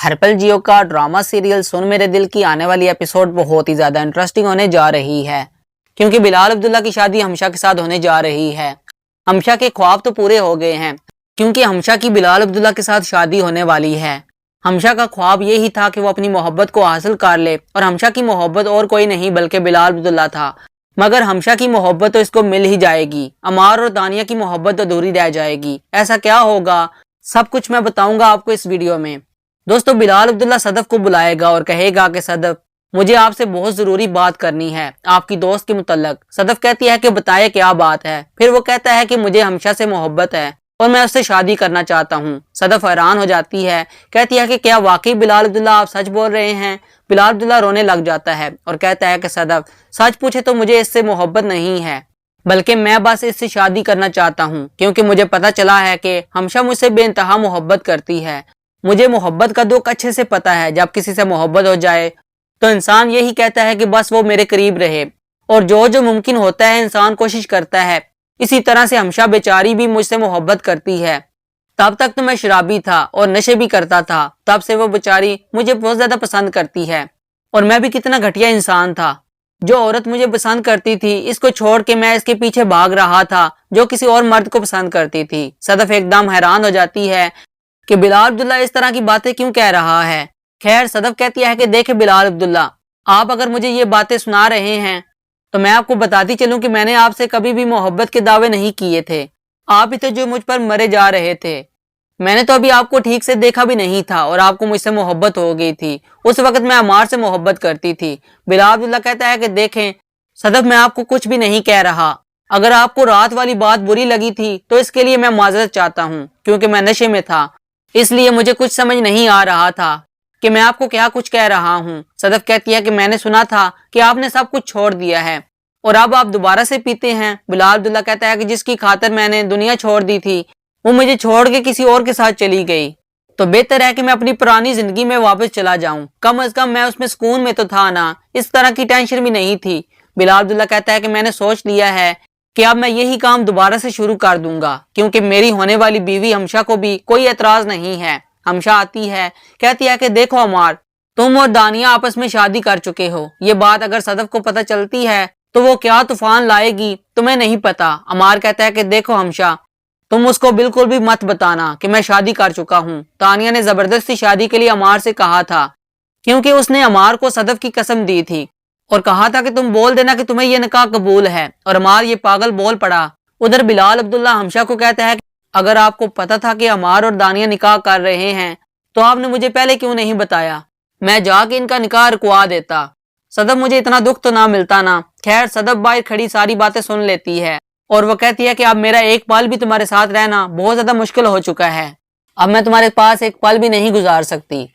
हर्पल जियो का drama serial सुन मेरे दिल की आने वाली एपिसोड बहुत ही ज्यादा इंटरेस्टिंग होने जा रही है, क्योंकि बिलाल अब्दुल्ला की शादी हमशा के साथ होने जा रही है। हमशा के ख्वाब तो पूरे हो गए हैं, क्योंकि हमशा की बिलाल अब्दुल्ला के साथ शादी होने वाली है। हमशा का ख्वाब यही था कि वो अपनी मोहब्बत को हासिल कर ले, और हमशा की मोहब्बत और कोई नहीं बल्कि बिलाल अब्दुल्ला था। मगर हमशा की मोहब्बत तो इसको मिल ही जाएगी, अमार और दानिया की मोहब्बत अधूरी रह जाएगी। ऐसा क्या होगा, सब कुछ मैं बताऊंगा आपको इस वीडियो में। दोस्तों, बिलाल अब्दुल्ला सदफ को बुलाएगा और कहेगा कि सदफ, मुझे आपसे बहुत जरूरी बात करनी है आपकी दोस्त के मुतल्लक। सदफ कहती है कि बताए क्या बात है। फिर वो कहता है कि मुझे हमशा से मोहब्बत है और मैं उससे शादी करना चाहता हूँ। सदफ हैरान हो जाती है, कहती है कि क्या वाकई बिलाल अब्दुल्ला आप सच बोल रहे हैं। बिलाल अब्दुल्ला रोने लग जाता है और कहता है कि सदफ, सच पूछे तो मुझे इससे मोहब्बत नहीं है, बल्कि मैं बस इससे शादी करना चाहता हूँ, क्योंकि मुझे पता चला है कि हमशा मुझसे बेइंतहा मोहब्बत करती है। मुझे मोहब्बत का दुख अच्छे से पता है। जब किसी से मोहब्बत हो जाए तो इंसान यही कहता है कि बस वो मेरे करीब रहे, और जो जो मुमकिन होता है इंसान कोशिश करता है। इसी तरह से हमशा बेचारी भी मुझसे मोहब्बत करती है। तब तक तो मैं शराबी था और नशे भी करता था, तब से वो बेचारी मुझे बहुत ज्यादा पसंद करती है। और मैं भी कितना घटिया इंसान था। जो औरत मुझे पसंद करती थी, इसको छोड़ के मैं इसके पीछे भाग रहा था जो किसी और मर्द को पसंद करती थी। सदफ एकदम हैरान हो जाती है कि बिलाल अब्दुल्ला इस तरह की बातें क्यों कह रहा है। खैर, सदफ कहती है कि देखे बिलाल अब्दुल्ला, आप अगर मुझे ये बातें सुना रहे हैं तो मैं आपको बताती चलूं कि मैंने आपसे कभी भी मोहब्बत के दावे नहीं किए थे। आप ही थे जो मुझ पर मरे जा रहे थे। मैंने तो अभी आपको ठीक से देखा भी नहीं था और आपको मुझसे मोहब्बत हो गई थी। उस वक्त मैं अमार से मोहब्बत करती थी। बिलाल अब्दुल्ला कहता है कि देखें सदफ, मैं आपको कुछ भी नहीं कह रहा। अगर आपको रात वाली बात बुरी लगी थी तो इसके लिए मैं माजरत चाहता हूँ, क्योंकि मैं नशे में था, इसलिए मुझे कुछ समझ नहीं आ रहा था कि मैं आपको क्या कुछ कह रहा हूँ। सदफ कहती है कि मैंने सुना था कि आपने सब कुछ छोड़ दिया है और अब आप दोबारा से पीते हैं। बिलाल अब्दुल्ला कहता है कि जिसकी खातिर मैंने दुनिया छोड़ दी थी वो मुझे छोड़ के किसी और के साथ चली गई, तो बेहतर है कि मैं अपनी पुरानी जिंदगी में वापस चला जाऊं। कम अज कम मैं उसमें सुकून में तो था ना, इस तरह की टेंशन भी नहीं थी। बिलाल अब्दुल्ला कहता है कि मैंने सोच लिया है कि अब मैं यही काम दोबारा से शुरू कर दूंगा, क्योंकि मेरी होने वाली बीवी हमशा को भी कोई एतराज नहीं है। हमशा आती है, कहती है कि देखो अमार, तुम और दानिया आपस में शादी कर चुके हो। ये बात अगर सदफ को पता चलती है तो वो क्या तूफान लाएगी तुम्हें नहीं पता। अमार कहता है कि देखो हमशा, तुम उसको बिल्कुल भी मत बताना कि मैं शादी कर चुका हूँ। तानिया ने जबरदस्ती शादी के लिए अमार से कहा था, क्योंकि उसने अमार को सदफ की कसम दी थी और कहा था कि तुम बोल देना कि तुम्हें यह निकाह कबूल है। और अमार ये पागल बोल पड़ा। उधर बिलाल अब्दुल्ला हमशा को कहता है कि अगर आपको पता था कि अमार और दानिया निकाह कर रहे हैं तो आपने मुझे पहले क्यों नहीं बताया, मैं जाके इनका निकाह रुकवा देता। सदफ, मुझे इतना दुख तो ना मिलता ना। खैर, सदफ बाहर खड़ी सारी बातें सुन लेती है और वो कहती है कि अब मेरा एक पल भी तुम्हारे साथ रहना बहुत ज्यादा मुश्किल हो चुका है। अब मैं तुम्हारे पास एक पल भी नहीं गुजार सकती।